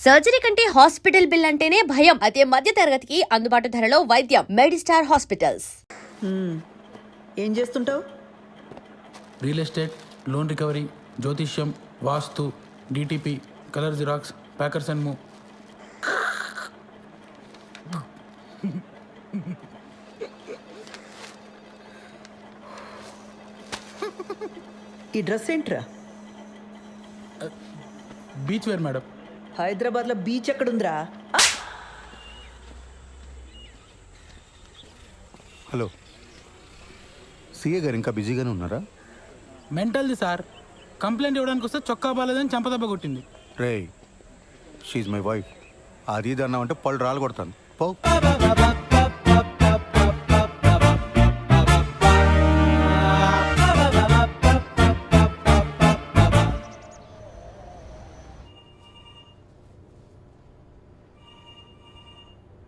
Surgery కంటే hospital bill అంటేనే భయం. అదే మధ్య తరగతికి అందుబాటు ధరలో వైద్యం. Medistar hospitals. ఏం చేస్తుంటావు? రియల్ ఎస్టేట్, లోన్ రికవరీ, జ్యోతిష్యం, వాస్తు, DTP, colour xerox, packers and move. ఈ డ్రెస్ ఏంట్రా? Beach wear madam. హైదరాబాద్లో బీచ్ ఎక్కడుందిరా? హలో, సీఏ గారు ఇంకా బిజీగానే ఉన్నారా? మెంటల్ది సార్. కంప్లైంట్ ఇవ్వడానికి వస్తే చొక్కా బాలేదని చంపదెబ్బ కొట్టింది. రే, షీఈ్ మై వైఫ్. అది ఇది అన్నావంటే పళ్ళు రాలు కొడతాను. పో.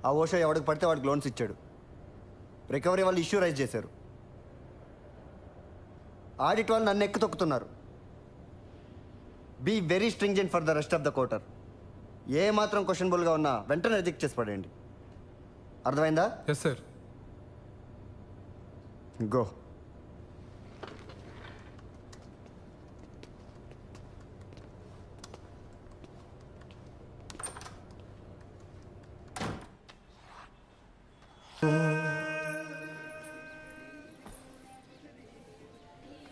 ఆ ఓషో ఎవడికి పడితే వాడికి లోన్స్ ఇచ్చాడు. రికవరీ వాళ్ళు ఇష్యూ రైజ్ చేశారు. ఆడిట్ వాళ్ళు నన్ను ఎక్కు తొక్కుతున్నారు. Be very stringent for the rest of the quarter. ఏ మాత్రం క్వశ్చనబుల్గా ఉన్నా వెంటనే రిజెక్ట్ చేసి పడేయండి. అర్థమైందా? Yes sir. గో.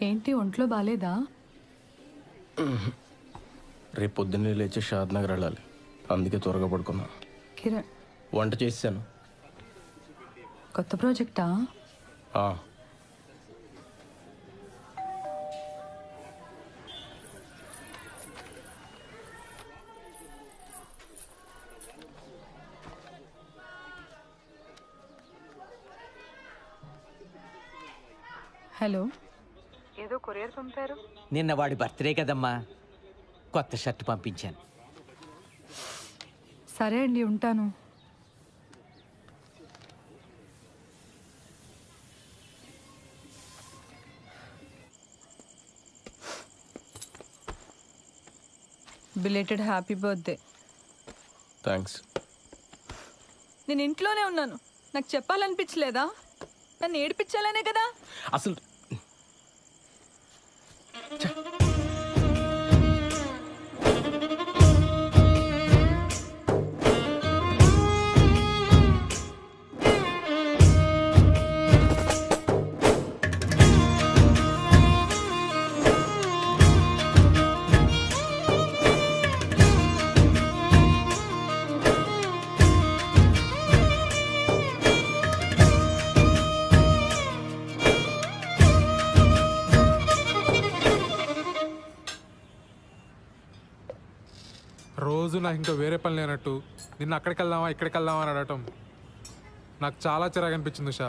ఏంటి ఒంట్లో బాలేదా? రేపు పొద్దున్నే లేచి షాద్ నగర్ వెళ్ళాలి, అందుకే త్వరగా పడుకున్నా. కిరణ్, వంట చేశాను. కొత్త ప్రాజెక్టా? హలో, ఏదో కొరియర్ పంపారు. నిన్న వాడి బర్త్డే కదమ్మా, కొత్త షర్ట్ పంపించాను. సరే అండి, ఉంటాను. Belated happy birthday. థ్యాంక్స్. నేను ఇంట్లోనే ఉన్నాను, నాకు చెప్పాలనిపించలేదా? నన్ను ఏడిపించాలనే కదా. అసలు రోజు నాకు ఇంకా వేరే పని లేనట్టు నిన్న అక్కడికి వెళ్దామా ఇక్కడికి వెళ్దామా అని అడగటం నాకు చాలా చిరాకు అనిపించింది ఉషా.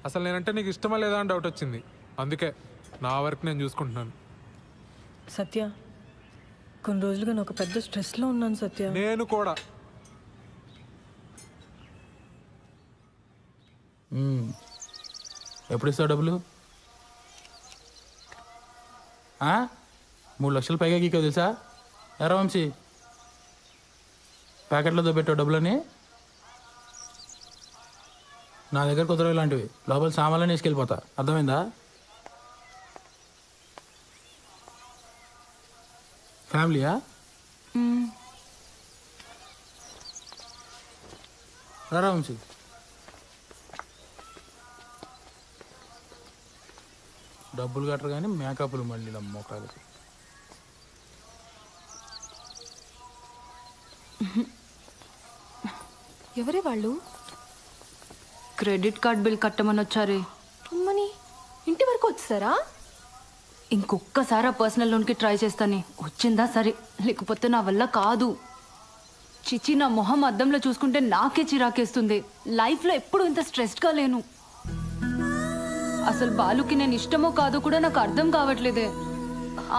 అసలు నేనంటే నీకు ఇష్టమా లేదా అని డౌట్ వచ్చింది. అందుకే నా వర్క్ నేను చూసుకుంటున్నాను. సత్య, కొన్ని రోజులుగా నేను ఒక పెద్ద స్ట్రెస్లో ఉన్నాను సత్య. నేను కూడా. ఎప్పుడు ఇస్తావు డబ్బులు? 3 లక్షలు పైగా గీకో తెలుసా? ఎరా వంశీ, ప్యాకెట్లో దొబ్బెట్టావు డబ్బులని. నా దగ్గర కుదరవు ఇలాంటివి. లోపల సామాన్లని వేసుకెళ్ళిపోతా, అర్థమైందా? ఫ్యామిలీయా? రా వంశీ. డబ్బులు కట్టరు కానీ మేకప్లు మళ్ళీ నమ్మకాలకి. ఎవరే వాళ్ళు? క్రెడిట్ కార్డ్ బిల్ కట్టమని వచ్చారే. అమ్మని, ఇంటి వరకు వచ్చారా? ఇంకొక్కసారి ఆ పర్సనల్ లోన్కి ట్రై చేస్తానే. వచ్చిందా సరే, లేకపోతే నా వల్ల కాదు. చిచి, నా మొహం అద్దంలో చూసుకుంటే నాకే చిరాకేస్తుంది. లైఫ్లో ఎప్పుడు ఇంత స్ట్రెస్డ్గా లేను. అసలు బాలుకి నేను ఇష్టమో కాదో కూడా నాకు అర్థం కావట్లేదే.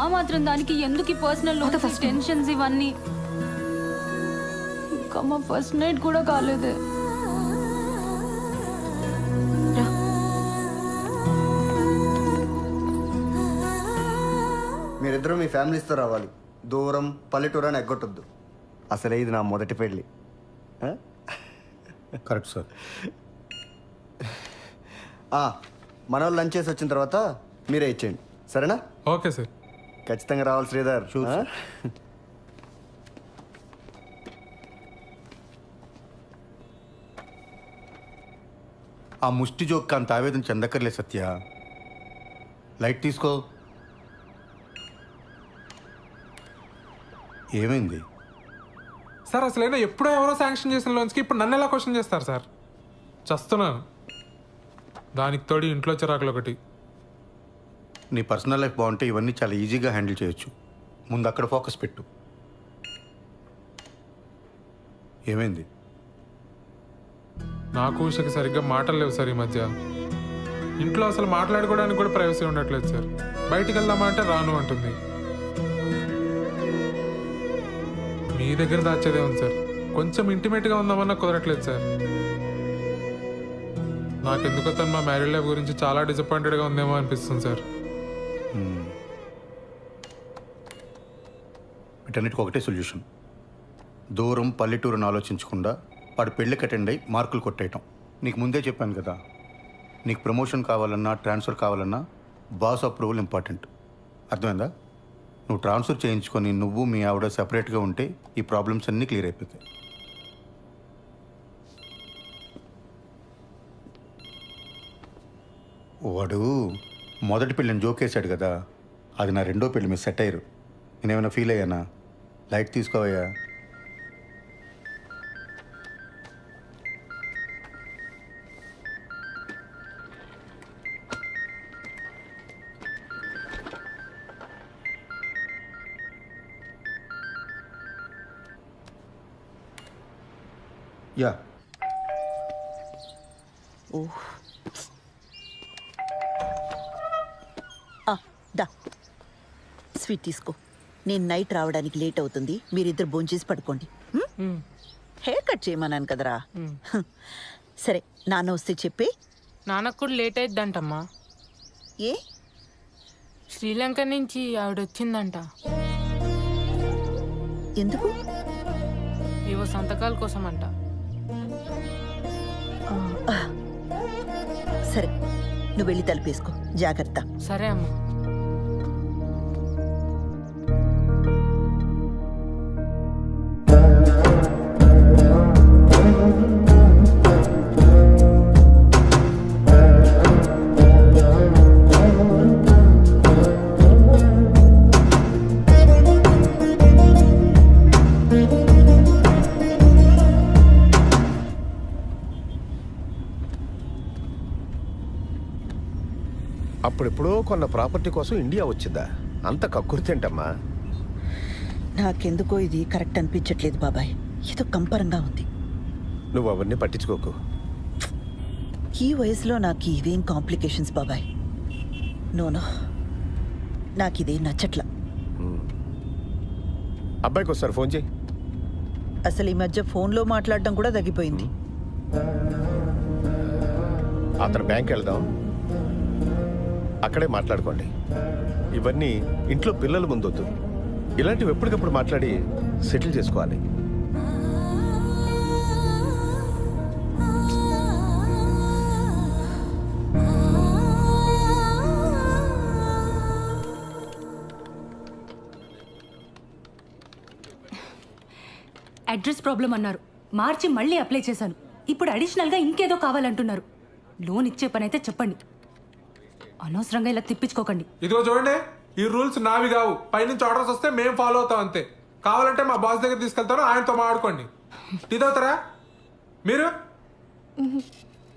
ఆ మాత్రం దానికి ఎందుకు ఈ పర్సనల్ లోన్, ఫస్ట్ టెన్షన్స్ ఇవన్నీ. ఇంకా మా ఫస్ట్ నైట్ కూడా కాలేదే. మీరిద్దరూ మీ ఫ్యామిలీస్తో రావాలి. దూరం పల్లెటూరు అని ఎగ్గొట్టొద్దు. అసలే ఇది నా మొదటి పెళ్ళి. ఆ? Correct sir. మన వాళ్ళు లంచ్ చేసి వచ్చిన తర్వాత మీరే ఇచ్చేయండి, సరేనా? Okay sir. ఖచ్చితంగా రావాలి శ్రీధర్. ఆ? ఆ ముష్టి జోక్ అంత ఆవేదన చెందకర్లే సత్య. లైట్ తీసుకో. ఏమైంది? సార్ అసలైనా ఎప్పుడో ఎవరో శాంక్షన్ చేసిన లోన్స్కి ఇప్పుడు నన్ను ఎలా క్వశ్చన్ చేస్తారు సార్? చస్తున్నాను. దానికి తోడి ఇంట్లో చిరాకులు ఒకటి. నీ పర్సనల్ లైఫ్ బాగుంటే ఇవన్నీ చాలా ఈజీగా హ్యాండిల్ చేయొచ్చు. ముందు అక్కడ ఫోకస్ పెట్టు. ఏమైంది? నాకు ఉషకి సరిగ్గా మాటలు లేవు సార్ ఈ మధ్య. ఇంట్లో అసలు మాట్లాడుకోవడానికి కూడా ప్రైవసీ ఉండట్లేదు సార్. బయటికి వెళ్దామా అంటే రాను అంటుంది. మీ దగ్గర దాచేదే ఉంది సార్. కొంచెం ఇంటిమేట్గా ఉందామన్నా కుదరట్లేదు సార్. నాకెందుకో తను మా మ్యారీడ్ లైఫ్ గురించి చాలా డిసప్పాయింటెడ్గా ఉందేమో అనిపిస్తుంది సార్. వీటన్నిటికి ఒకటే సొల్యూషన్. దూరం పల్లెటూరుని ఆలోచించకుండా వాడు పెళ్ళికి అటెండ్ అయ్యి మార్కులు కొట్టేయటం. నీకు ముందే చెప్పాను కదా, నీకు ప్రమోషన్ కావాలన్నా ట్రాన్స్ఫర్ కావాలన్నా బాస్ అప్రూవల్ ఇంపార్టెంట్. అర్థమైందా? నువ్వు ట్రాన్స్ఫర్ చేయించుకొని నువ్వు మీ ఆవిడ సెపరేట్గా ఉంటే ఈ ప్రాబ్లమ్స్ అన్నీ క్లియర్ అయిపోతాయి. వాడు మొదటి పెళ్ళిని జోకేశాడు కదా, అది నా రెండో పెళ్ళి మీద సెట్ అయ్యారు. నేనేమైనా ఫీల్ అయ్యానా? లైట్ తీసుకోవయ్యా. యా. దా స్వీట్ తీసుకో. నేను నైట్ రావడానికి లేట్ అవుతుంది, మీరిద్దరు భోంచేసి పడుకోండి. హెయిర్ కట్ చేయమన్నాను కదరా. సరే, నాన్న వస్తే చెప్పే. నాన్నకు కూడా లేట్ అయిద్దంటమ్మా. ఏ? శ్రీలంక నుంచి ఆవిడ వచ్చిందంట. ఎందుకు? ఏవో సంతకాల కోసం అంట. సరే, నువ్వు వెళ్ళి తలుపేసుకో. జాగ్రత్త. సరే అమ్మా. అప్పుడెప్పుడో కొన్న ప్రాపర్టీ కోసం ఇండియా వచ్చిందా? అంత కక్కుర్తేంటమ్మా? నాకెందుకో ఇది కరెక్ట్ అనిపించట్లేదు బాబాయ్. ఏదో కంపరంగా ఉంది. నువ్వు అవన్నీ పట్టించుకోకు. ఈ వయసులో నాకు ఇవేం కాంప్లికేషన్స్ బాబాయ్. నోనో, నాకు ఇదేం నచ్చట్లా. అబ్బాయికి ఒకసారి ఫోన్ చేయి. అసలు ఈ మధ్య ఫోన్లో మాట్లాడడం కూడా తగ్గిపోయింది. అతను బ్యాంక్ వెళ్దాం, అక్కడే మాట్లాడుకోండి. ఇవన్నీ ఇంట్లో పిల్లల ముందొద్దు. ఇలాంటివి ఎప్పటికప్పుడు మాట్లాడి సెటిల్ చేసుకోవాలి. అడ్రస్ ప్రాబ్లం అన్నారు, మార్చి మళ్ళీ అప్లై చేశాను. ఇప్పుడు అడిషనల్గా ఇంకేదో కావాలంటున్నారు. లోన్ ఇచ్చే పని అయితే చెప్పండి, అనవసరంగా ఇలా తిప్పించుకోకండి. ఇదిగో చూడండి, ఈ రూల్స్ నావి కావు. పైనుంచి ఆర్డర్స్ వస్తే మేము ఫాలో అవుతాం అంతే. కావాలంటే మా బాస్ దగ్గర తీసుకెళ్తాను, ఆయనతో మాట్లాడుకోండి. ఇదవుతారా మీరు?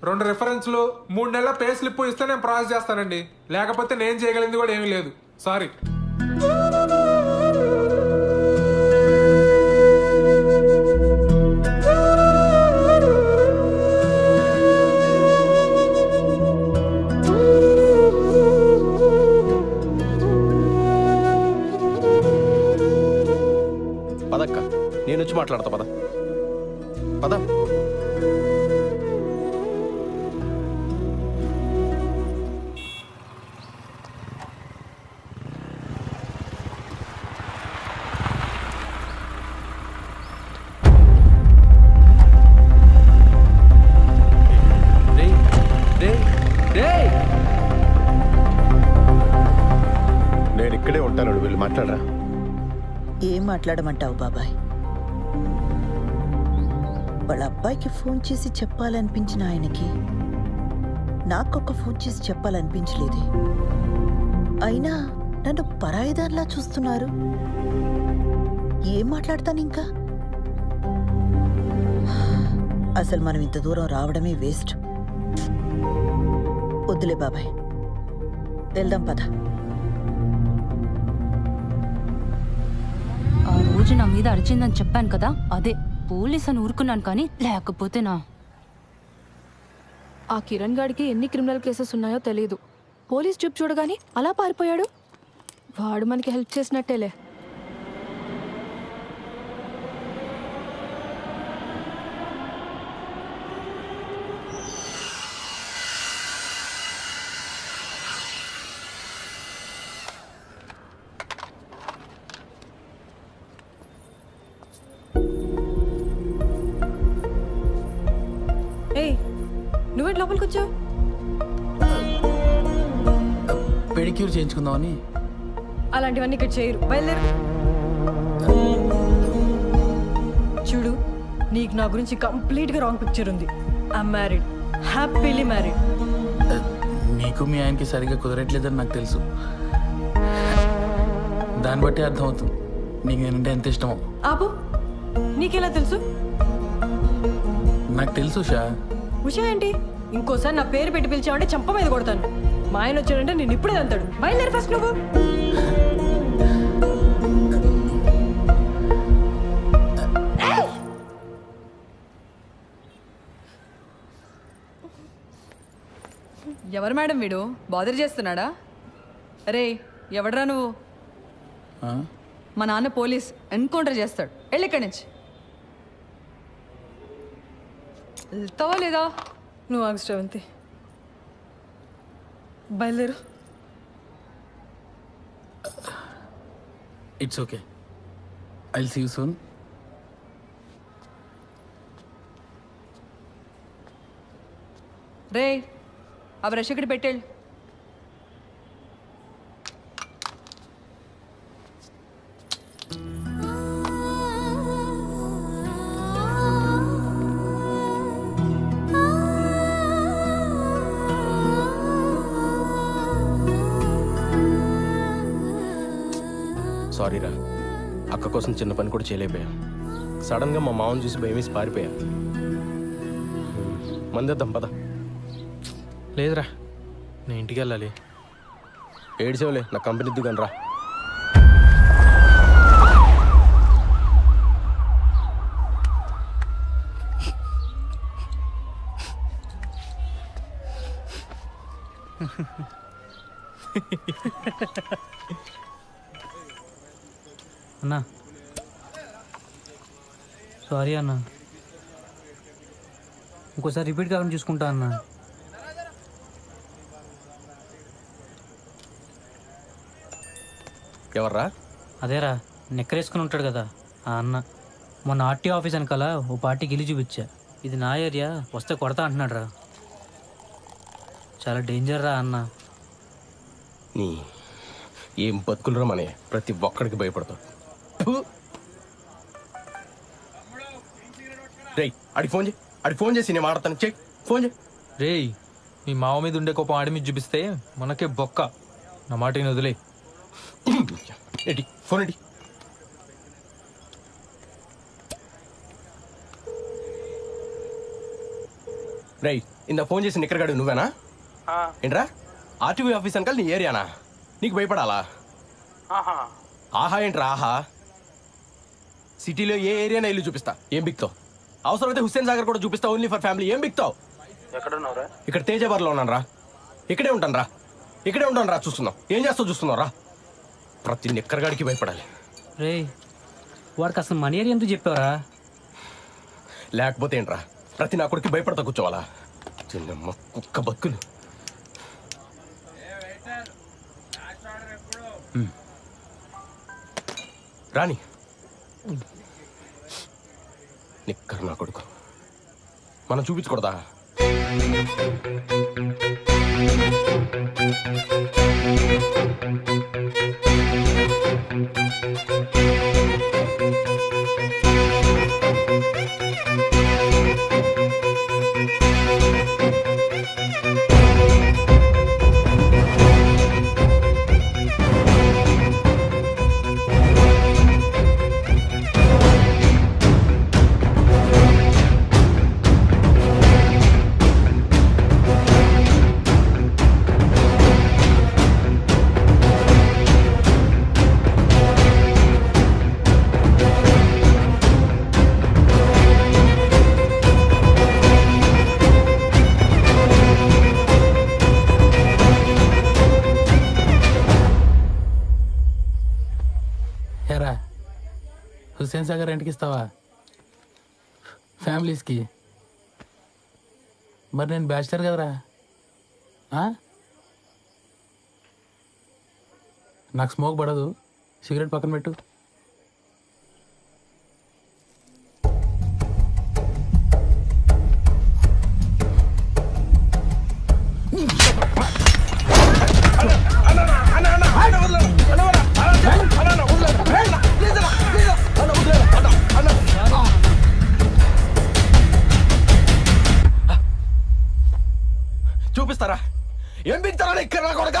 2 రెఫరెన్స్లు 3 నెలల పే స్లిప్ ఇస్తే నేను ప్రాసెస్ చేస్తానండి. లేకపోతే నేను చేయగలిగింది కూడా ఏమీ లేదు. సారీ. పదక్క, నేను వచ్చి మాట్లాడతా. పద పద. మాట్లాడమంటావు బాబాయ్? వాళ్ళ అబ్బాయికి ఫోన్ చేసి చెప్పాలనిపించిన ఆయనకి నాకొక ఫోన్ చేసి చెప్పాలనిపించలేదే. అయినా నన్ను పరాయిదాన్లా చూస్తున్నారు. ఏం మాట్లాడతాను ఇంకా? అసలు మనం ఇంత దూరం రావడమే వేస్ట్. వద్దులే బాబాయ్, వెళ్దాం పద. ఆ రోజు నా మీద అరిచిందని చెప్పాను కదా, అదే పోలీస్ అని ఊరుకున్నాను. కానీ లేకపోతేనా ఆ కిరణ్ గాడికి ఎన్ని క్రిమినల్ కేసెస్ ఉన్నాయో తెలియదు. పోలీస్ చూపు చూడగానే అలా పారిపోయాడు. వాడు మనకి హెల్ప్ చేసినట్టేలే. ఏయ్, నువ్వేంటి లోపలికి వచ్చావు? పెడిక్యూర్ చేయించుకుందామని. అలాంటివన్నీ ఇక్కడ చేయరు, బయలుదేరు. చూడు, నీకు నా గురించి కంప్లీట్గా రాంగ్ పిక్చర్ ఉంది. I'm married, happily married. నీకు మీ ఆయనకి సరిగ్గా కుదరట్లేదని నాకు తెలుసు. దాన్ని బట్టి అర్థమవుతుంది నీకు నేనంటే ఎంత ఇష్టమో. ఆపు, నీకెలా తెలుసు? నాకు తెలుసు ఉషా. ఉషా ఏంటి? ఇంకోసారి నా పేరు పెట్టి పిలిచావంటే చంప మీద కొడతాను. మా ఆయన వచ్చాడంటే నేను ఇప్పుడే అంటాడు. బయలుదేరి ఫస్ట్ నువ్వు. ఎవరు మేడం వీడు? బాదర్ చేస్తున్నాడా? అరే ఎవడరా నువ్వు? ఆ? మా నాన్న పోలీస్, ఎన్కౌంటర్ చేస్తాడు. వెళ్ళి ఇక్కడి నుంచి. వెళ్తావా లేదా? నువ్వు ఆగు శ్రవంతి, బయలుదేరు. It's okay, I will see you soon. రే ఆ బ్రష్ ఇక్కడ పెట్టేళ్ళు. సారీరా, అక్క కోసం చిన్న పని కూడా చేయలేకపోయా. సడన్గా మా మామని చూసి భయమేసి పారిపోయా. మందేద్దాం పద. లేదురా, నేను ఇంటికి వెళ్ళాలి. ఏడ్చేవలే, నా కంపెనీ దిగాను రా. అన్నా సారీ అన్నా, ఇంకోసారి రిపీట్ కాకుండా చూసుకుంటా అన్నా. ఎవర్రా? అదేరా నెక్కరేసుకుని ఉంటాడు కదా ఆ అన్న. మొన్న ఆర్టీ ఆఫీస్ వెనకాల ఓ పార్టీకి వెళ్ళి చూపించా. ఇది నా ఏరియా, వస్తే కొడతా అంటున్నాడు రా. చాలా డేంజర్ రా అన్న. నీ ఏం బతుకులరా మనే, ప్రతి ఒక్కడికి భయపడతావు. రేయ్ అడిగి ఫోన్ చేయి, అడిగి ఫోన్ చేసి నేను మాడతాను. చెక్ ఫోన్ చేయి. రేయ్, మీ మావ మీద ఉండే కోపం ఆడి మీద చూపిస్తే మనకే బొక్క. నా మాటని వదిలే. ఏంటి ఫోన్ ఏంటి? రేయ్ ఇందా ఫోన్ చేసి నిక్కరగాడు నువ్వేనా? ఏంట్రా ఆర్టీవీ ఆఫీస్ అంకల్ నీ ఏరియానా? నీకు భయపడాలా? ఆహా ఏంట్రా ఆహా? సిటీలో ఏ ఏరియానా ఇల్లు చూపిస్తా, ఏం బిక్తావు? అవసరమైతే హుస్సేన్ సాగర్ కూడా చూపిస్తా, ఓన్లీ ఫర్ ఫ్యామిలీ. ఏం బిక్తావు? ఇక్కడ తేజాబార్లో ఉన్నాను రా. ఇక్కడే ఉంటాను రా, ఇక్కడే ఉంటాను రా. చూస్తున్నావు ఏం చేస్తావు? చూస్తున్నావు రా. ప్రతి నిక్కరగాడికి భయపడాలి. రే వాడికి అసలు మన ఏరియా ఎందుకు చెప్పావరా? లేకపోతే ఏంట్రా, ప్రతి నా కొడుకు భయపడతా కూర్చోవాలా? చిన్నమ్మ కుక్క బతుకులు. రాని నిక్కర్ నా కొడుకు మనం చూపించకూడదా? ఎక్స్టెన్సాగా రెంట్కి ఇస్తావా ఫ్యామిలీస్కి? మరి నేను బ్యాచిలర్ కదరా. నాకు స్మోక్ పడదు, సిగరెట్ పక్కన పెట్టు. చూపిస్తారా ఏం బిగుతారా ఇక్కడ కొడక?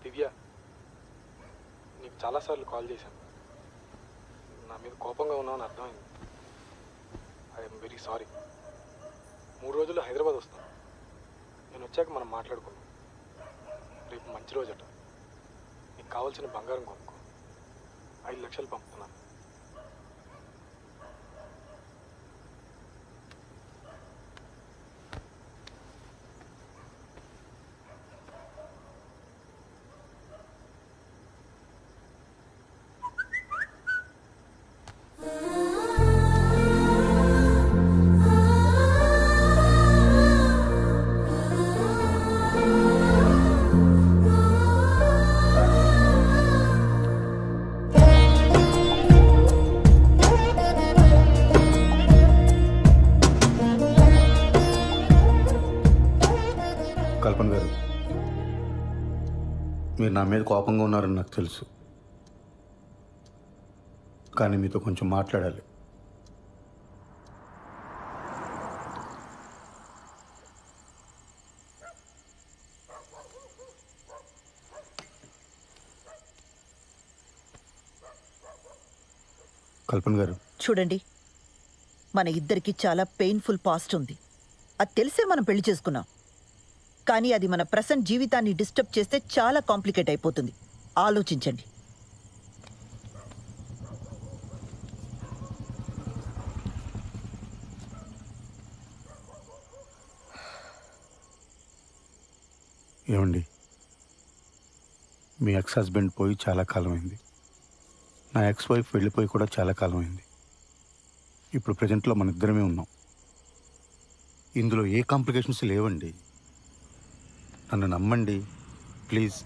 దివ్య, నీకు చాలాసార్లు కాల్ చేశాను. నా మీద కోపంగా ఉన్నావని అర్థమైంది. I'm very sorry. 3 రోజుల్లో హైదరాబాద్ వస్తాను. నేను వచ్చాక మనం మాట్లాడుకుందాం. రేపు మంచి రోజట. నీకు కావాల్సిన బంగారం కొనుక్కో. 5 లక్షలు పంపుతున్నాను. కల్పన గారు, మీరు నా మీద కోపంగా ఉన్నారని నాకు తెలుసు, కానీ మీతో కొంచెం మాట్లాడాలి. కల్పన గారు, చూడండి, మన ఇద్దరికి చాలా పెయిన్ఫుల్ పాస్ట్ ఉంది. అది తెలిసే మనం పెళ్లి చేసుకున్నాం. కానీ అది మన ప్రెసెంట్ జీవితాన్ని డిస్టర్బ్ చేస్తే చాలా కాంప్లికేట్ అయిపోతుంది. ఆలోచించండి. ఏమండి, మీ ఎక్స్ హస్బెండ్ పోయి చాలా కాలం అయింది. నా ఎక్స్ వైఫ్ వెళ్ళిపోయి కూడా చాలా కాలం అయింది. ఇప్పుడు ప్రజెంట్లో మన ఇద్దరమే ఉన్నాం. ఇందులో ఏ కాంప్లికేషన్స్ లేవండి. నన్ను నమ్మండి ప్లీజ్.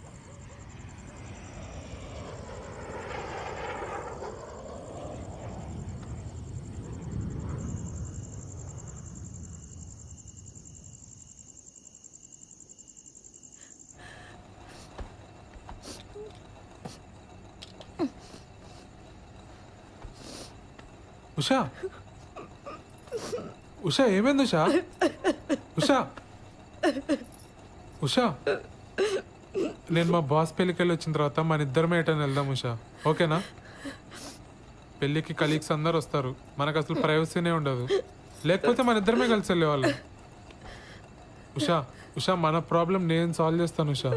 ఉషా, ఉషా ఏమైంది ఉషా? ఉషా, ఉషా, నేను మా బాస్ పెళ్ళికి వెళ్ళి వచ్చిన తర్వాత మన ఇద్దరమే ఎటని వెళ్దాం ఉషా, ఓకేనా? పెళ్ళికి కలీగ్స్ అందరు వస్తారు, మనకు అసలు ప్రైవసీనే ఉండదు. లేకపోతే మన ఇద్దరమే కలిసి వెళ్ళేవాళ్ళం. ఉషా, ఉషా, మన ప్రాబ్లం నేను సాల్వ్ చేస్తాను Usha.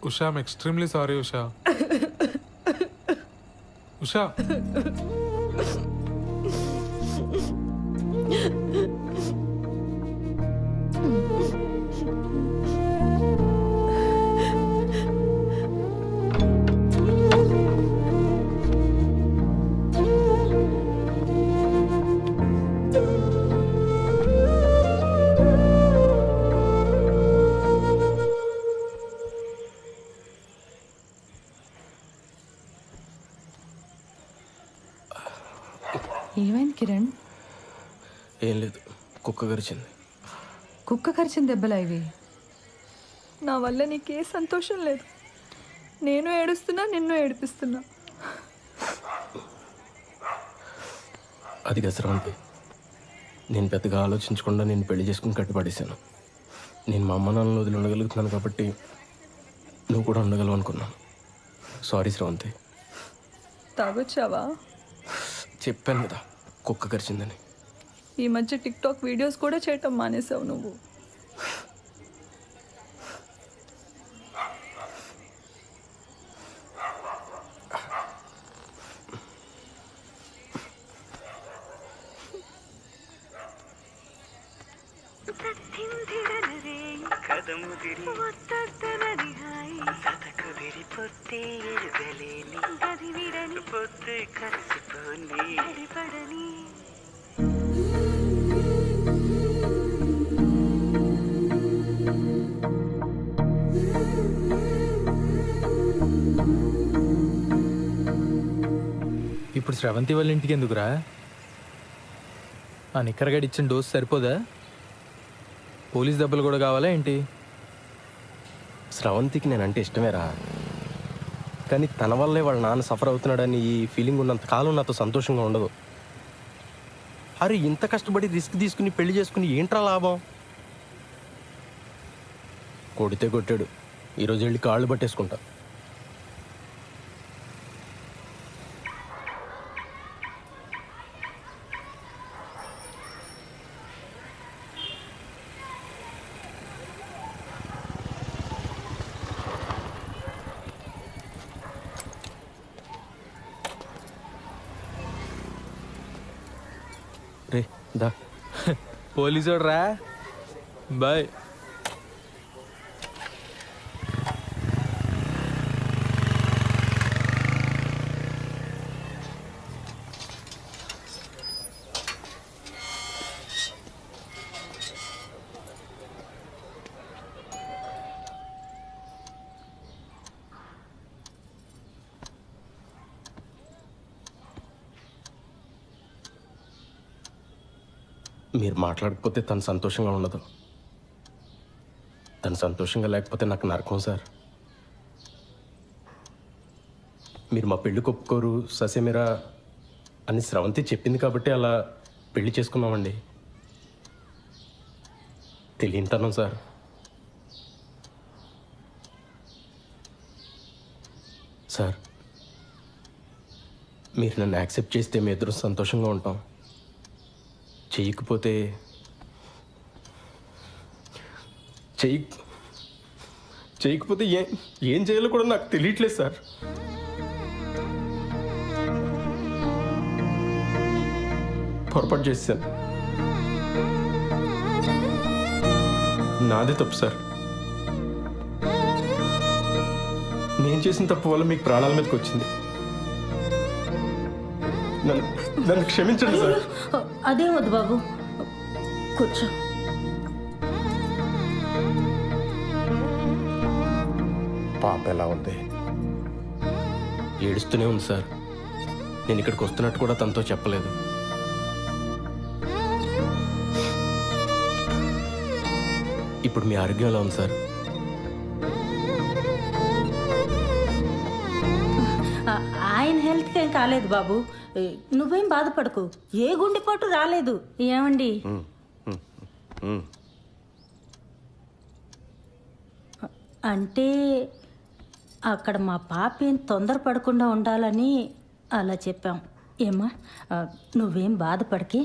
Usha, I'm extremely sorry Usha. Usha, ఏమైంది కిరణ్? ఏం లేదు, కుక్క గరిచింది. కుక్క కరిచిన దెబ్బలా ఇవి? నా వల్ల నీకే సంతోషం లేదు. నేను ఏడుస్తున్నా, నిన్ను ఏడిపిస్తున్నా. అది గసరంపి. నేను పెద్దగా ఆలోచించకుండా నేను పెళ్లి చేసుకుని కట్టుపడేశాను. నేను మా అమ్మ నాన్నలు వదిలి ఉండగలుగుతున్నాను కాబట్టి నువ్వు కూడా ఉండగలవు అనుకున్నాను. సారీ శ్రవంతి. తాగొచ్చావా? చెప్పాను కదా కుక్క కరిచిందని. ఈ మధ్య టిక్టాక్ వీడియోస్ కూడా చేయటం మానేసావు నువ్వు. ఇప్పుడు శ్రవంతి వాళ్ళ ఇంటికి ఎందుకురా? ఆ నిక్కరగడి ఇచ్చిన డోస్ సరిపోదా? పోలీస్ దెబ్బలు కూడా కావాలా ఏంటి? స్రవంతికి నేనంటే ఇష్టమేరా, కానీ తన వల్లే వాళ్ళ నాన్న సఫర్ అవుతున్నాడని ఈ ఫీలింగ్ ఉన్నంత కాలం నాతో సంతోషంగా ఉండదు. అరే ఇంత కష్టపడి రిస్క్ తీసుకుని పెళ్లి చేసుకుని ఏంట్రా లాభం? కొడితే కొట్టాడు, ఈరోజు వెళ్ళి కాళ్ళు పట్టేసుకుంటా. రే దా. పోలీసోడు రా. బాయ్. మీరు మాట్లాడకపోతే తను సంతోషంగా ఉండదు. తను సంతోషంగా లేకపోతే నాకు నరకం సార్. మీరు మా పెళ్ళి ఒప్పుకోరు ససేమిరా అని స్రవంతి చెప్పింది కాబట్టి అలా పెళ్లి చేసుకున్నామండి. తెలియనితనం సార్. సార్ మీరు నన్ను యాక్సెప్ట్ చేస్తే మీ ఇద్దరు సంతోషంగా ఉంటాం. చేయకపోతే ఏం చేయాలో కూడా నాకు తెలియట్లేదు సార్. పొరపాటు చేశాను, నాదే తప్పు సార్. నేను చేసిన తప్పు వల్ల మీకు ప్రాణాల మీదకి వచ్చింది. నన్ను క్షమించండి సార్. అదే వద్దు బాబు, కూర్చో. పాప ఎలా ఉంది? ఏడుస్తూనే ఉంది సార్. నేను ఇక్కడికి వస్తున్నట్టు కూడా తనతో చెప్పలేదు. ఇప్పుడు మీ ఆరోగ్యం ఎలా ఉంది సార్? ఆయన హెల్త్కి ఏం కాలేదు బాబు, నువ్వేం బాధపడకు. ఏ గుండెపోటు రాలేదు. ఏమండి అంటే అక్కడ మా పాప ఏం తొందరపడకుండా ఉండాలని అలా చెప్పాం. ఏమ్మా నువ్వేం బాధపడకి.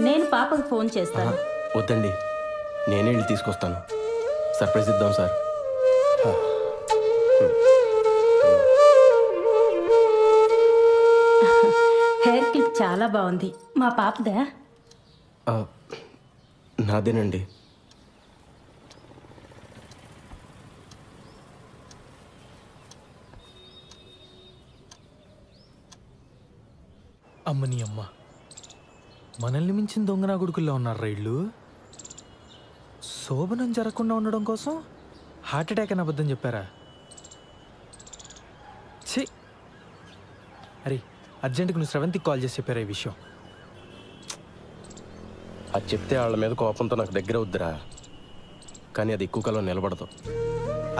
నేను పాపకు ఫోన్ చేస్తాను. వద్దండి, నేనే వెళ్ళి తీసుకొస్తాను. సర్ప్రైజ్ ఇద్దాం సార్. హెయిర్ క్లిప్ చాలా బాగుంది. మా పాపదా? నాదేనండి. అమ్మని అమ్మ, మనల్ని మించిన దొంగనా కొడుకుల్లో ఉన్నారు రైళ్ళు. శోభనం జరగకుండా ఉండడం కోసం హార్ట్ అటాక్ అని అబద్ధం చెప్పారా? ఛీ! అరే అర్జెంటుగా నువ్వు శ్రవంతికి కాల్ చేసి చెప్పారా ఈ విషయం? అది చెప్తే వాళ్ళ మీద కోపంతో నాకు దగ్గర వద్దురా. కానీ అది ఎక్కువ కాలం నిలబడదు.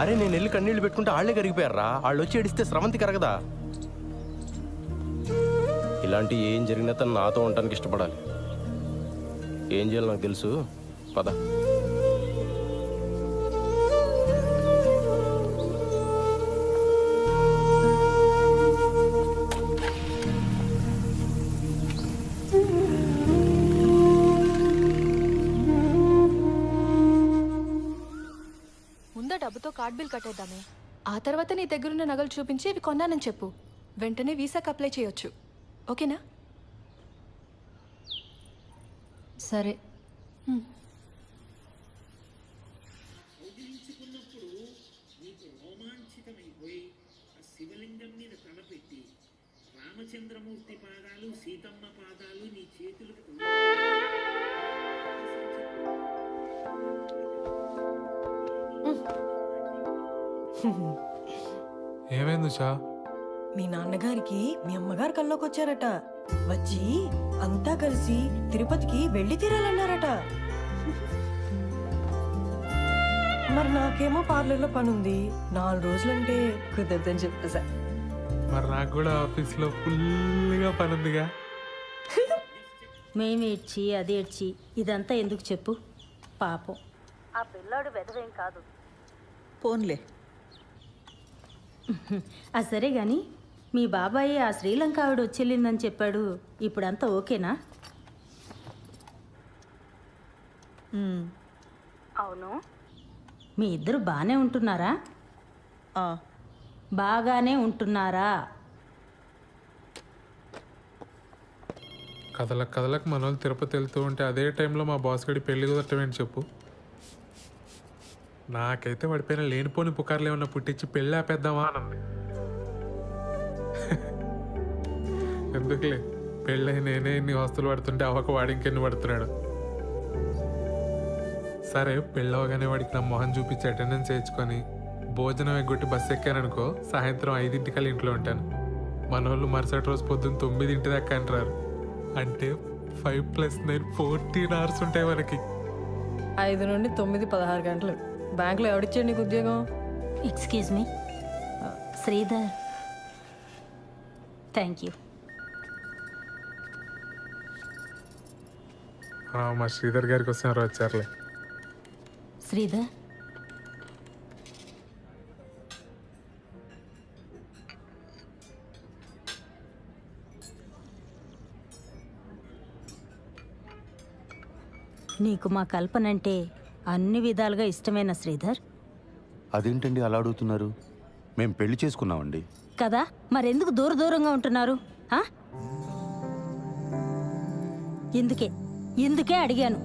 అరే నేను వెళ్ళి కన్నీళ్ళు పెట్టుకుంటే వాళ్ళే కరిగిపోయారా, వాళ్ళు వచ్చి ఏడిస్తే స్రవంతి కరగదా? ఇలాంటి ఏం జరిగినా తను నాతో ఉండటానికి ఇష్టపడాలి. ఏం చేయాలో నాకు తెలుసు, పద. ముందా డబ్బుతో కార్డ్ బిల్ కట్టేద్దామే. ఆ తర్వాత నీ దగ్గరున్న నగలు చూపించి ఇవి కొన్నానని చెప్పు. వెంటనే వీసాకి అప్లై చేయొచ్చు. ఓకేనా? సరే. ఏమైంది ఉషా? మీ నాన్నగారికి మీ అమ్మగారు కల్లోకి వచ్చారట. వచ్చి అంతా కలిసి తిరుపతికి వెళ్ళి తీరాలన్నారట. మరి నాకేమో పార్లర్లో పని ఉంది, 4 రోజులంటే కుదరదని చెప్పేసా. మరి నాకు కూడా ఆఫీస్లో ఫుల్గా పని ఉందిగా. మేము ఏడ్చి అది ఏడ్చి ఇదంతా ఎందుకు చెప్పు? పాపం ఆ పిల్లాడు వెదవేం కాదు. పోన్లే. అది సరే గాని మీ బాబాయ్ ఆ శ్రీలంక ఆవిడ వచ్చేళ్ళిందని చెప్పాడు. ఇప్పుడంతా ఓకేనా? అవును. మీ ఇద్దరు బాగానే ఉంటున్నారా? బాగానే ఉంటున్నారా? కథలకు మన వాళ్ళు తిరుపతి వెళ్తూ ఉంటే అదే టైంలో మా బాస్ గడి పెళ్లి కుదరటం ఏంటి చెప్పు. నాకైతే పడిపోయిన లేనిపోని పుకార్లు ఏమన్నా పుట్టించి పెళ్ళి ఆపేద్దామా అనంది. ఎందుకులే, పెళ్ళి నేనే ఇన్ని వస్తువులు పడుతుంటే అవ్వక వాడి ఇంకెన్ని పడుతున్నాడు. సరే పెళ్ళవగానే వాడికి నా మొహం చూపించి అటెండెన్స్ వేయించుకొని భోజనం ఎగ్గొట్టి బస్సు ఎక్కాననుకో, సాయంత్రం 5 ఇంట్లో ఉంటాను. మన వాళ్ళు మరుసటి రోజు పొద్దున్న 9 దాకా అంటారు. అంటే 5 + 9 14 hours ఉంటాయి మనకి. 5 నుండి 9 16 గంటలు. బ్యాంకులో ఎవడిచ్చాడు నీకు ఉద్యోగం? Excuse me Sridhar. Thank you. మా శ్రీధర్ గారికి వస్తున్నారు, వచ్చారులే. శ్రీధర్ నీకు మా కల్పన అంటే అన్ని విధాలుగా ఇష్టమైన శ్రీధర్. అదేంటండి అలా అడుగుతున్నారు? మేము పెళ్లి చేసుకున్నామండి. కదా మరెందుకు దూరంగా ఉంటున్నారు? ఎందుకే అడిగాను.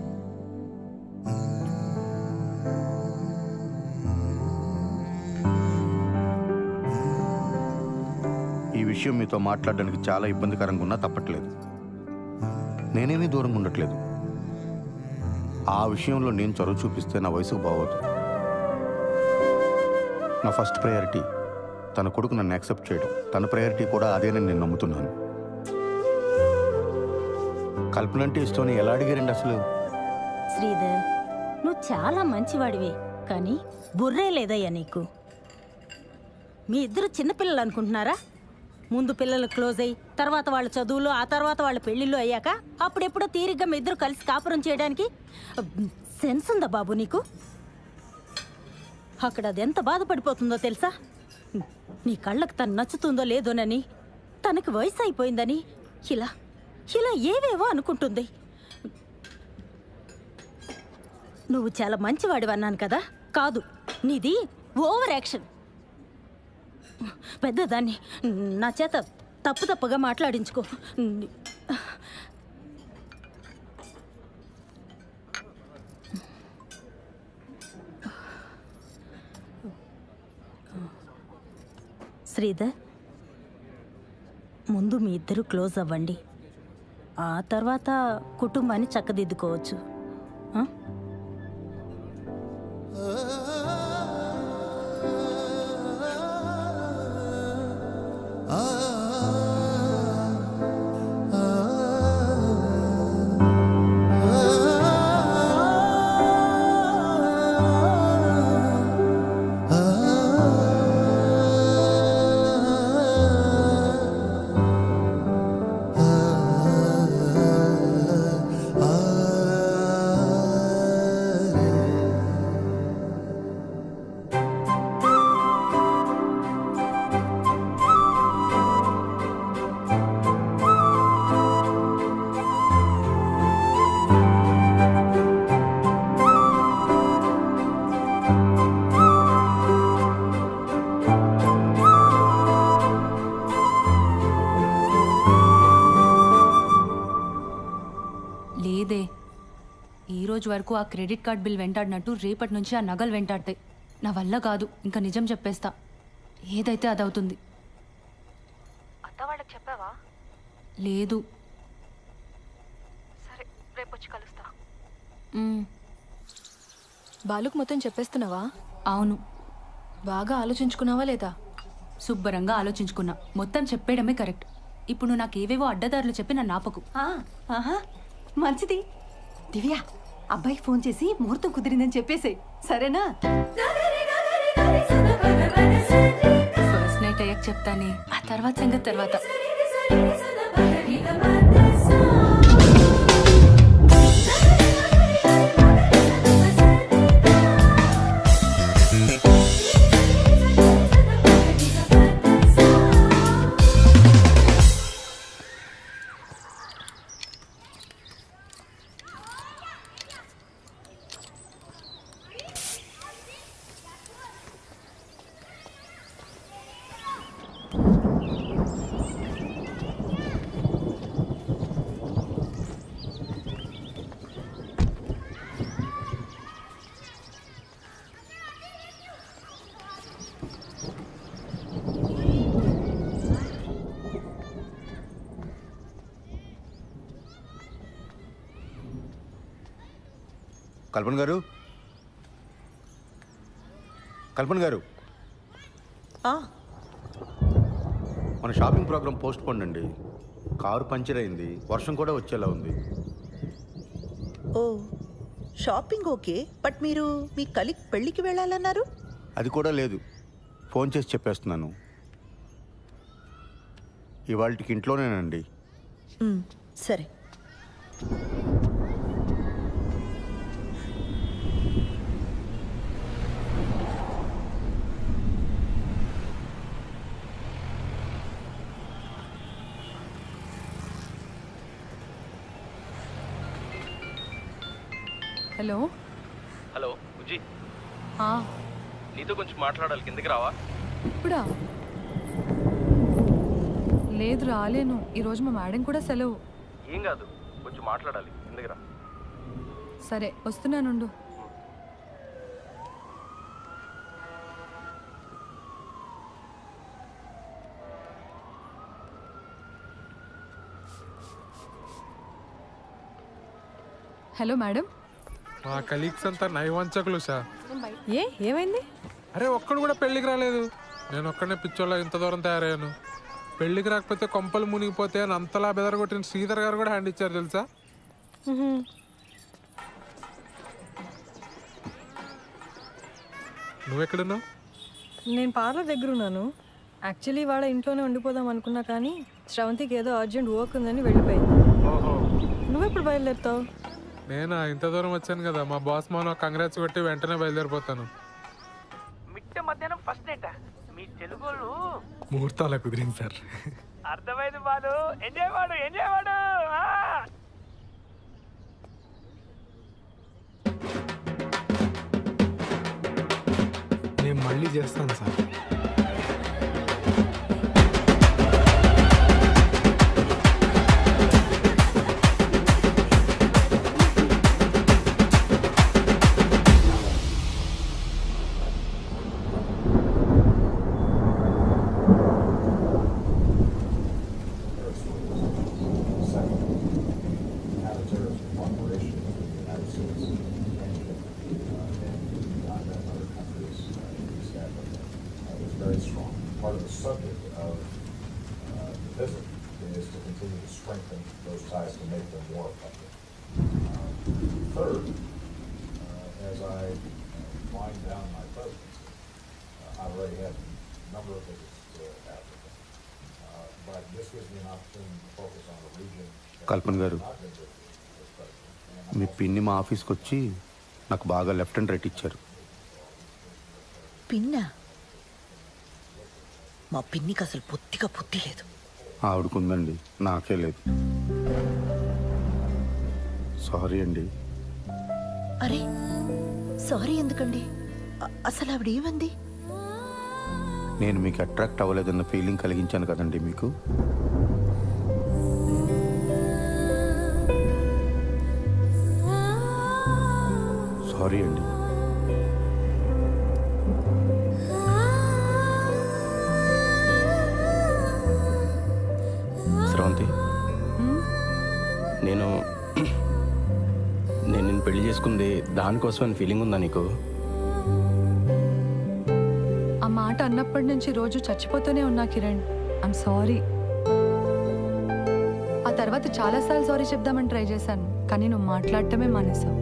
ఈ విషయం మీతో మాట్లాడడానికి చాలా ఇబ్బందికరంగా ఉన్నా తప్పట్లేదు. నేనేమీ దూరంగా ఉండట్లేదు. ఆ విషయంలో నేను చొరవ చూపిస్తే నా వయసుకు బాగోదు. నా ఫస్ట్ ప్రయారిటీ తన కొడుకు నన్ను యాక్సెప్ట్ చేయడం. తన ప్రయారిటీ కూడా అదేనని నేను నమ్ముతున్నాను. కల్పన అంటే ఇష్టం ఎలా అడిగారండి అసలు? శ్రీధర్ నువ్వు చాలా మంచివాడివే, కానీ బుర్రే లేదయ్యా నీకు. మీ ఇద్దరు చిన్నపిల్లలు అనుకుంటున్నారా? ముందు పిల్లలు క్లోజ్ అయ్యి తర్వాత వాళ్ళ చదువులు, ఆ తర్వాత వాళ్ళ పెళ్ళిళ్ళు అయ్యాక అప్పుడెప్పుడో తీరిగ్గా మీ ఇద్దరు కలిసి కాపురం చేయడానికి సెన్స్ ఉందా బాబు నీకు? అక్కడ అది ఎంత బాధపడిపోతుందో తెలుసా? నీ కళ్ళకు తను నచ్చుతుందో లేదోనని, తనకి వయసు అయిపోయిందని ఇలా ఏవేవో అనుకుంటుంది. నువ్వు చాలా మంచివాడివి అన్నాను కదా, కాదు నీది ఓవర్ యాక్షన్. పెద్దదాన్ని నా చేత తప్పుగా మాట్లాడించుకో. శ్రీధర్ ముందు మీ ఇద్దరు క్లోజ్ అవ్వండి, ఆ తర్వాత కుటుంబాన్ని చక్కదిద్దుకోవచ్చు. రోజు వరకు ఆ క్రెడిట్ కార్డ్ బిల్ వెంటాడినట్టు రేపటి నుంచి ఆ నగలు వెంటాడతాయి. నా వల్ల కాదు, ఇంకా నిజం చెప్పేస్తా. ఏదైతే అదవుతుంది. అత్త వాళ్ళకి చెప్పావా? లేదు. సరే, రేపు వచ్చి కలుస్తా. మ్, బాలుకు మొత్తం చెప్పేస్తున్నావా? అవును, బాగా ఆలోచించుకున్నావా లేదా? శుభ్రంగా ఆలోచించుకున్నా. మొత్తం చెప్పేయడమే కరెక్ట్. ఇప్పుడు నువ్వు నాకు ఏవేవో అడ్డదారులు చెప్పి నన్ను ఆపకు. ఆహా మంచిది. దివ్య, అబ్బాయికి ఫోన్ చేసి ముహూర్తం కుదిరిందని చెప్పేసేయ్, సరేనా? ఫస్ట్ నైట్ అయ్యాక చెప్తానే, ఆ తర్వాత సంగతి తర్వాత. కల్పన గారు, కల్పన గారు, ఆ, మన షాపింగ్ ప్రోగ్రామ్ పోస్ట్ పోన్ అండి. కారు పంచర్ అయింది, వర్షం కూడా వచ్చేలా ఉంది. ఓ షాపింగ్ ఓకే, బట్ మీరు మీ కలీగ్ పెళ్ళికి వెళ్ళాలన్నారు. అది కూడా లేదు. ఫోన్ చేసి చెప్పేస్తున్నాను. ఇవాళకి ఇంట్లోనేనండి. సరే. హలో. హలో బుజ్జి, ఆ, నీతో కొంచెం మాట్లాడాలి, కిందకి రావా? ఇప్పుడా? లేదు, రాలేను. ఈరోజు మా మేడం కూడా సెలవు. ఏం కాదు, కొంచెం మాట్లాడాలి, కిందకి రా. సరే, వస్తున్నానుండు. Hello madam. మా కలీగ్స్ అంతా నైవంచకులు సార్. ఏమైంది? అరే ఒక్కడు కూడా పెళ్ళికి రాలేదు. నేను ఒక్కడనే పిచ్చోళ్ళ ఇంత దూరం తయారయ్యాను. పెళ్ళికి రాకపోతే కొంపలు మునిగిపోతే అని అంతలా బెదరగొట్టిన శ్రీధర్ గారు కూడా హ్యాండ్ ఇచ్చారు తెలుసా. నువ్వెక్కడున్నావు? నేను పార్లర్ దగ్గర ఉన్నాను. యాక్చువల్లీ వాళ్ళ ఇంట్లోనే ఉండిపోదాం అనుకున్నా, కానీ శ్రవంతికి ఏదో అర్జెంట్ వర్క్ ఉందని వెళ్ళిపోయింది. ఓహో, నువ్వెప్పుడు బయలుదేరుతావు? నేను ఇంత దూరం వచ్చాను కదా, మా బాస్ మానో కంగ్రాట్స్ కొట్టి వెంటనే బయలుదేరిపోతాను. మిట్ట మధ్యాహ్నం ఫస్ట్ నైట్ మీ తెలుగులు ముహూర్తాల కుదిరింది సార్. అర్థమైంది బాలు. ఎంజాయ్ వాడు, ఎంజాయ్ వాడు. నేను మళ్ళీ చేస్తాను సార్. కల్పన గారు, మీ పిన్ని మా ఆఫీస్కి వచ్చి నాకు బాగా లెఫ్ట్ అండ్ రైట్ ఇచ్చారు. పిన్నా? మా పిన్నికి అసలు పొత్తిగా పొత్తి లేదు. ఆవిడకుందండి, నాకే లేదు. సారీ అండి. అరే సారీ ఎందుకండి? అసలు ఆవిడ ఏమంది? నేను మీకు అట్రాక్ట్ అవ్వలేదన్న ఫీలింగ్ కలిగించాను కదండి మీకు. సారీ అండి. స్రవంతి, నేను నిన్ను పెళ్లి చేసుకుంది దానికోసం అని ఫీలింగ్ ఉందా నీకు? ఆ మాట అన్నప్పటి నుంచి రోజు చచ్చిపోతూనే ఉన్నా కిరణ్. I'm sorry. ఆ తర్వాత చాలాసార్లు సారీ చెప్దామని ట్రై చేశాను, కానీ నువ్వు మాట్లాడటమే మానేశావు.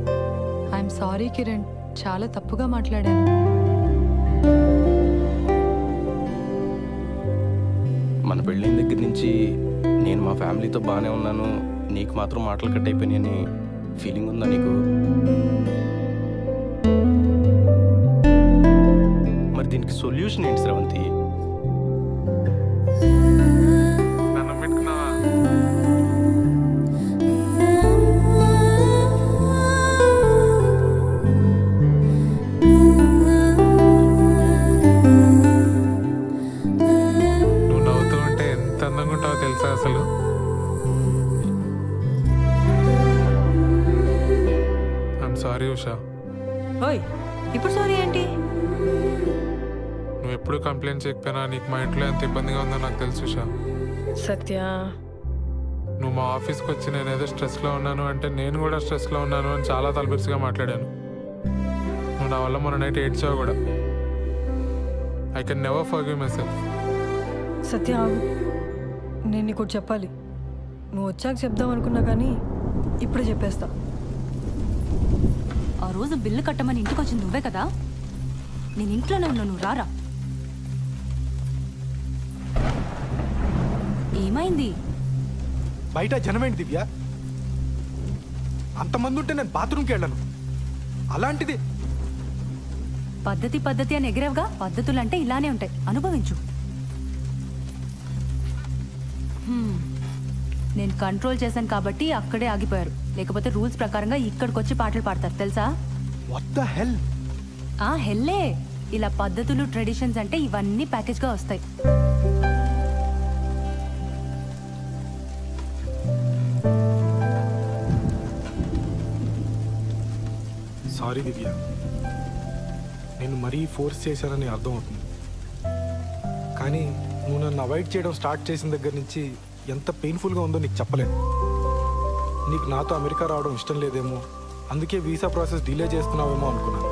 ఐఎమ్ సారీ కిరణ్, చాలా తప్పుగా మాట్లాడాను. మన పెళ్ళైన దగ్గర నుంచి నేను మా ఫ్యామిలీతో బాగానే ఉన్నాను, నీకు మాత్రం మాటలు కట్ అయిపోయినాయని ఫీలింగ్ ఉందా నీకు? మరి దీనికి సొల్యూషన్ ఏంటి స్రవంతి? నన్ను పెట్టుకున్నావా? నువ్వు నవ్వుతూ ఉంటే ఎంత అందంగా ఉంటావో తెలుసా అసలు. I'm sorry Usha. ఓయ్ ఇప్పుడు సారీ ఏంటి? నువ్వు ఎప్పుడు కంప్లైంట్ చేయకపోయినా నీకు మా ఇంట్లో ఎంత ఇబ్బందిగా ఉందో నాకు తెలుసు ఉషా. సత్య, నువ్వు మా ఆఫీస్కి వచ్చి నేను ఏదో స్ట్రెస్లో ఉన్నాను అంటే నేను కూడా స్ట్రెస్లో ఉన్నాను అని చాలా తలబిరుసుగా మాట్లాడాను. నువ్వు నా వల్ల మొన్న నైట్ ఏడ్చావు కూడా. I can never forgive myself. Satya ఆగు, నేను నీకు ఒకటి చెప్పాలి. నువ్వు వచ్చాక చెప్దాం అనుకున్నా కానీ ఇప్పుడే చెప్పేస్తా. ఆ రోజు బిల్లు కట్టమని ఇంటికి వచ్చింది నువ్వే కదా? నేను ఇంట్లోనే ఉన్నా, నువ్వు రారా. ఏమైంది? బయట జనమేంటి దివ్య? అంతమంది ఉంటే నేను బాత్రూమ్కి వెళ్ళను. అలాంటిది పద్ధతి అని ఎగిరేవుగా. పద్ధతులు అంటే ఇలానే ఉంటాయి, అనుభవించు. నేను కంట్రోల్ చేశాను కాబట్టి అక్కడే ఆగిపోయారు, లేకపోతే రూల్స్ ప్రకారంగా ఇక్కడికి వచ్చి పాటలు పాడతారు తెలుసా? What the hell? ఆ హెల్లే. ఇలా పద్ధతులు ట్రెడిషన్స్ అంటే ఇవన్నీ ప్యాకేజ్గా వస్తాయి. సారీ దివ్య, నేను మరీ ఫోర్స్ చేశానని అర్థం అవుతుంది. కానీ నువ్వు నన్ను అవాయిడ్ చేయడం స్టార్ట్ చేసిన దగ్గర నుంచి ఎంత పెయిన్ఫుల్గా ఉందో నీకు చెప్పలేను. నీకు నాతో అమెరికా రావడం ఇష్టం లేదేమో, అందుకే వీసా ప్రాసెస్ డిలే చేస్తున్నావేమో అనుకున్నాను.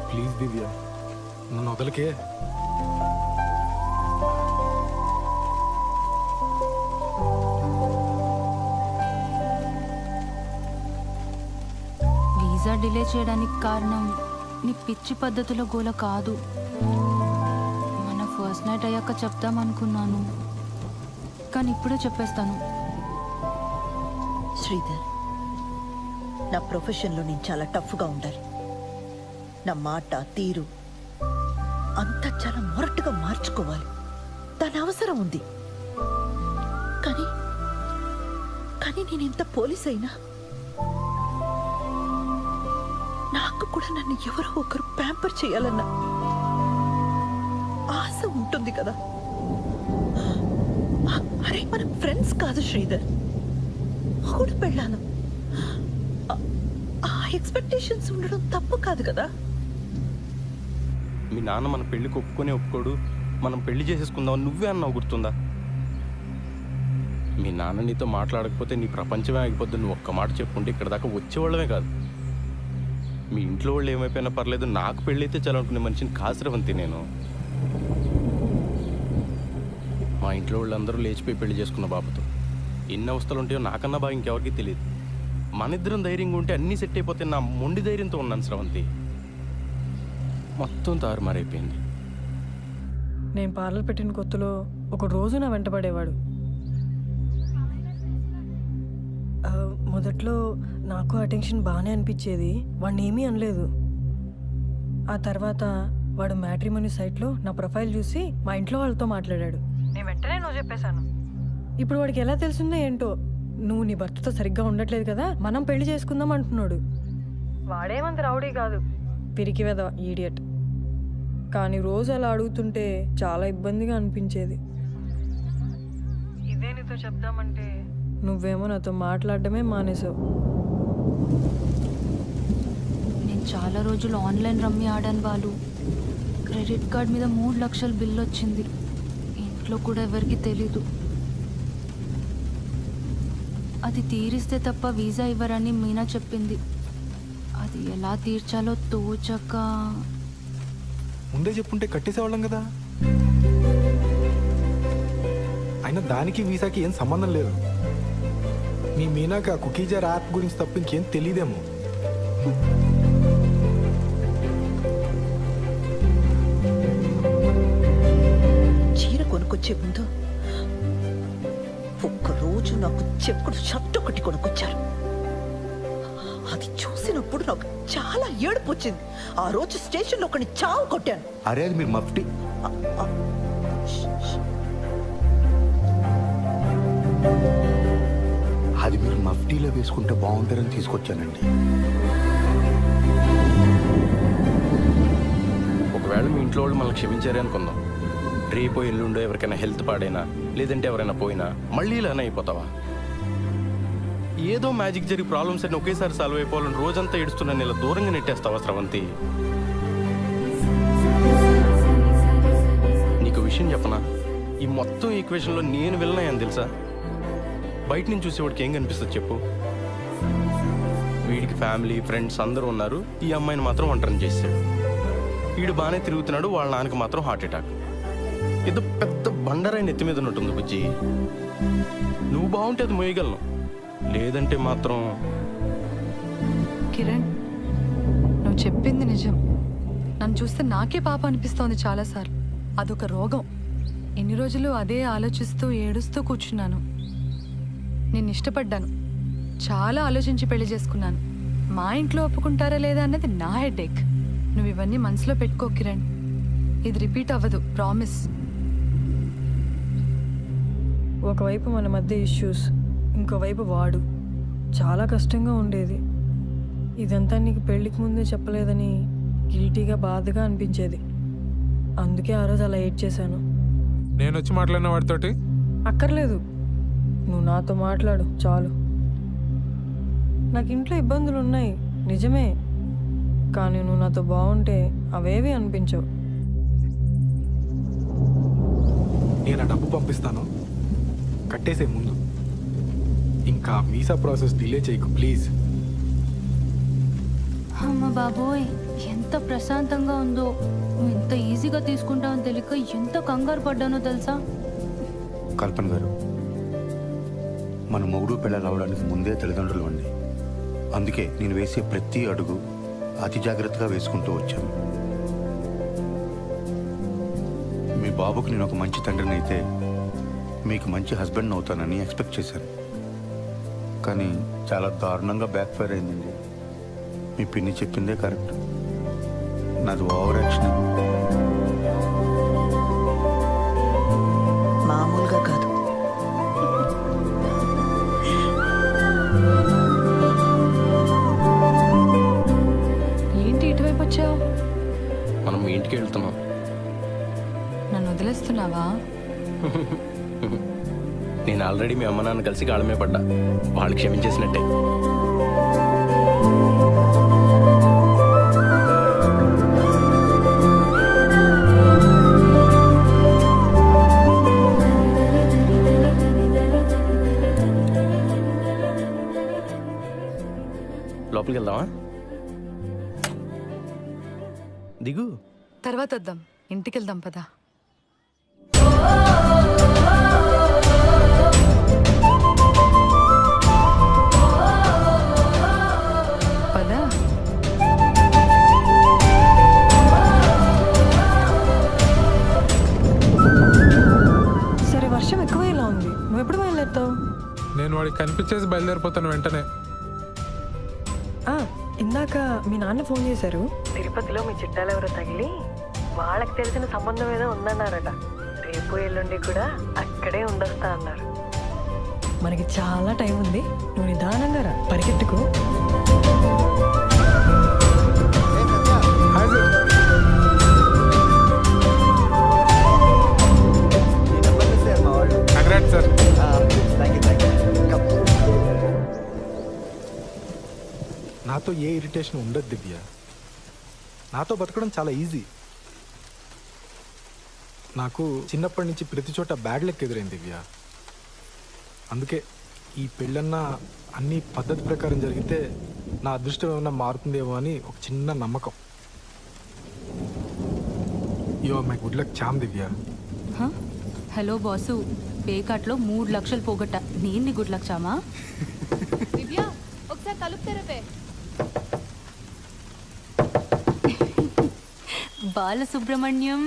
ప్లీజ్ దివ్య, నన్ను వదలకే. వీసా డిలే చేయడానికి కారణం నీ పిచ్చి పద్ధతుల గోల కాదు. మన ఫస్ట్ నైట్ అయ్యాక చెప్తామనుకున్నాను, కానీ ఇప్పుడే చెప్పేస్తాను. శ్రీధర్, నా ప్రొఫెషన్లో నేను చాలా టఫ్గా ఉండాలి. నా మాట తీరు అంతా చాలా మొరటుగా మార్చుకోవాలి. దాని అవసరం ఉంది. కానీ కానీ నేను ఎంత పోలీస్ అయినా నాకు కూడా నన్ను ఎవరో ఒకరు ప్యాంపర్ చేయాలన్న ఆశ ఉంటుంది కదా. అరే మనం ఫ్రెండ్స్ కాదు శ్రీధర్, కూడా పెళ్ళాను. ఆ ఎక్స్పెక్టేషన్స్ ఉండడం తప్పు కాదు కదా. మీ నాన్న మన పెళ్ళికి ఒప్పుకోడు, మనం పెళ్లి చేసేసుకుందాం నువ్వే అన్నావు, గుర్తుందా? మీ నాన్న నీతో మాట్లాడకపోతే నీ ప్రపంచమే ఆగిపోద్దు. నువ్వు ఒక్క మాట చెప్పుంటే ఇక్కడ దాకా వచ్చేవాళ్ళమే కాదు. మీ ఇంట్లో వాళ్ళు ఏమైపోయినా పర్లేదు, నాకు పెళ్ళైతే చాలనుకునే మనిషిని కాసిరవంతి నేను. మా ఇంట్లో వాళ్ళందరూ లేచిపోయి పెళ్లి చేసుకున్న బాబుతో ఎన్ని అవస్థలు ఉంటాయో నాకన్నా బాగా ఇంకెవరికి తెలియదు. మన ఇద్దరం ధైర్యంగా ఉంటే అన్నీ సెట్ అయిపోతే నా మొండి ధైర్యంతో ఉన్నాను స్రవంతి. మొత్తం తారుమారైపోయింది. నేను పార్లర్ పెట్టిన కొత్తలో ఒక రోజు నా వెంటపడేవాడు. మొదట్లో నాకు అటెన్షన్ బాగానే అనిపించేది, వాడిని ఏమీ అనలేదు. ఆ తర్వాత వాడు మ్యాట్రిమోనీ సైట్లో నా ప్రొఫైల్ చూసి మా ఇంట్లో వాళ్ళతో మాట్లాడాడు. నేను వెంటనే నువ్వు చెప్పేశాను. ఇప్పుడు వాడికి ఎలా తెలిసిందో ఏంటో, నువ్వు నీ భర్తతో సరిగ్గా ఉండట్లేదు కదా, మనం పెళ్లి చేసుకుందాం అంటున్నాడు. వాడేమంత రౌడీ కాదు, పిరికి వెధవ, ఈడియట్. కానీ రోజు అలా అడుగుతుంటే చాలా ఇబ్బందిగా అనిపించేది. ఇదే నీతో చెప్దామంటే నువ్వేమో నాతో మాట్లాడటమే మానేసావు. చాలా రోజులు ఆన్లైన్ రమ్మీ ఆడాను వాళ్ళు. క్రెడిట్ కార్డ్ మీద 3 లక్షల బిల్ వచ్చింది. ఇంట్లో కూడా ఎవరికి తెలీదు. అది తీరిస్తే తప్ప వీసా ఇవ్వరని మీనా చెప్పింది. అది ఎలా తీర్చాలో తోచక. ముందే చెప్పుంటే కట్టేసేవాళ్ళం కదా. అయినా దానికి వీసాకి ఏం సంబంధం లేదు. మీ మీనాక కుకీజర్ యాప్ గురించి తప్ప ఇంకేం తెలియదేమో. చీర కొనుక్కొచ్చే ముందు ఒక్కరోజు నాకు చెప్పుడు షర్ట్ ఒకటి కొనుక్కొచ్చారు. అది చూసినప్పుడు నాకు చాలా ఏడుపు వచ్చింది. ఆ రోజు స్టేషన్లో ఒకని చావు కొట్టాను. అరే అది మీరు మఫ్టీ అది మీరు మఫ్టీలో వేసుకుంటే బాగుంటారని తీసుకొచ్చానండి. ఒకవేళ మీ ఇంట్లో వాళ్ళు మనల్ని క్షమించారే అనుకుందాం. రేపో ఎల్లుండో ఎవరికైనా హెల్త్ పాడైనా లేదంటే ఎవరైనా పోయినా మళ్ళీ ఇలానే అయిపోతావా? ఏదో మ్యాజిక్ జరిగి ప్రాబ్లమ్స్ అన్ని ఒకేసారి సాల్వ్ అయిపోవాలని రోజంతా ఏడుస్తున్నా ఇలా దూరంగా నెట్టేస్తావా స్రవంతి? నీకు విషయం చెప్పనా, ఈ మొత్తం ఈక్వేషన్లో నేను వెళ్ళినాయని తెలుసా? బయట నుంచి చూసేవాడికి ఏం కనిపిస్తుంది చెప్పు? వీడికి ఫ్యామిలీ ఫ్రెండ్స్ అందరూ ఉన్నారు, ఈ అమ్మాయిని మాత్రం ఒంటరిని చేశాడు. వీడు బాగానే తిరుగుతున్నాడు, వాళ్ళ నాన్నకి మాత్రం హార్ట్ అటాక్. ఏదో పెద్ద బండరాయి నెత్తి మీద ఉన్నట్టుంది బుజ్జి. నువ్వు బాగుంటే అది మోయగలను, లేదంటే మాత్రం. కిరణ్, నువ్వు చెప్పింది నిజం. నన్ను చూస్తే నాకే పాప అనిపిస్తోంది చాలాసార్లు. అదొక రోగం. ఎన్ని రోజులు అదే ఆలోచిస్తూ ఏడుస్తూ కూర్చున్నాను. నేను ఇష్టపడ్డాను, చాలా ఆలోచించి పెళ్లి చేసుకున్నాను. మా ఇంట్లో ఒప్పుకుంటారా లేదా అన్నది నా హెడేక్. నువ్వు ఇవన్నీ మనసులో పెట్టుకో కిరణ్. ఇది రిపీట్ అవ్వదు, ప్రామిస్. ఒకవైపు మన మధ్య ఇష్యూస్, ఇంకోవైపు వాడు. చాలా కష్టంగా ఉండేది. ఇదంతా నీకు పెళ్ళికి ముందే చెప్పలేదని గిల్టీగా బాధగా అనిపించేది. అందుకే ఆ రోజు అలా ఏడ్ చేశాను. నేను వచ్చి మాట్లాడిన వాడితోటి అక్కర్లేదు, నువ్వు నాతో మాట్లాడు చాలు. నాకు ఇంట్లో ఇబ్బందులు ఉన్నాయి నిజమే, కానీ నువ్వు నాతో బాగుంటే అవేవి అనిపించవు. నేను ఆ డబ్బు పంపిస్తాను, కట్టేసే ముందు. ఇంకా వీసా ప్రాసెస్ డిలే చేయకు ప్లీజ్. అమ్మ బాబోయ్, ఎంత ప్రశాంతంగా ఉందో. నువ్వు ఇంత ఈజీగా తీసుకుంటావని తెలియక ఎంత కంగారు పడ్డానో తెలుసా? కల్పన గారు, మన మొగుడు పిల్లలు అవడానికి ముందే తల్లిదండ్రులు అండి. అందుకే నేను వేసే ప్రతి అడుగు అతి జాగ్రత్తగా వేసుకుంటూ వచ్చాను. మీ బాబుకు నేను ఒక మంచి తండ్రిని అయితే మీకు మంచి హస్బెండ్ అవుతానని ఎక్స్పెక్ట్ చేశాను. కానీ చాలా దారుణంగా బ్యాక్ ఫైర్ అయిందండి. మీ పిన్ని చెప్పిందే కరెక్ట్, నాది ఓవర్ యాక్షన్. మామూలుగా కాదు. ఏంటి ఇటువైపు వచ్చావు? మనం మీ ఇంటికి వెళ్తున్నాం. నన్ను వదిలేస్తున్నావా? నేను ఆల్రెడీ మీ అమ్మ నాన్న కలిసి కాళ్ళమే పడ్డా, వాళ్ళు క్షమించేసినట్టే. లోపలికి వెళ్దామా? దిగు. తర్వాత వద్దాం, ఇంటికి వెళ్దాం పదా. పదా. సరే, వర్షం ఎక్కువైలా ఉంది, నువ్వు ఎప్పుడు బయలుదేరుతావు? నేను వాడికి కనిపించేసి బయలుదేరిపోతాను వెంటనే. ఇందాక మీ నాన్న ఫోన్ చేశారు. తిరుపతిలో మీ చుట్టాలు ఎవరో తగిలి వాళ్ళకి తెలిసిన సంబంధం ఏదో ఉందన్నారట. రేపు ఎల్లుండి కూడా అక్కడే ఉండొస్తా అన్నారు. మనకి చాలా టైం ఉంది, నువ్వు నిదానంగా రా, పరిగెట్టుకో. Congrats sir. నాతో ఏ ఇరిటేషన్ ఉండదు దివ్య. నాతో బతకడం చాలా ఈజీ. నాకు చిన్నప్పటి నుంచి ప్రతి చోట బ్యాడ్ లెక్క ఎదురైంది దివ్య. అందుకే ఈ పెళ్ళన్నా అన్ని పద్ధతి ప్రకారం జరిగితే నా అదృష్టం ఏమన్నా మారుతుందేమో అని ఒక చిన్న నమ్మకం. Yo my good luck charm Divya. Hello boss, పేకాట్లో 3 లక్షలు పోగొట్ట. నేను గుడ్ లక్ చామా? దివ్య ఒకసారి తలుపు తెరపే. బాలసుబ్రహ్మణ్యం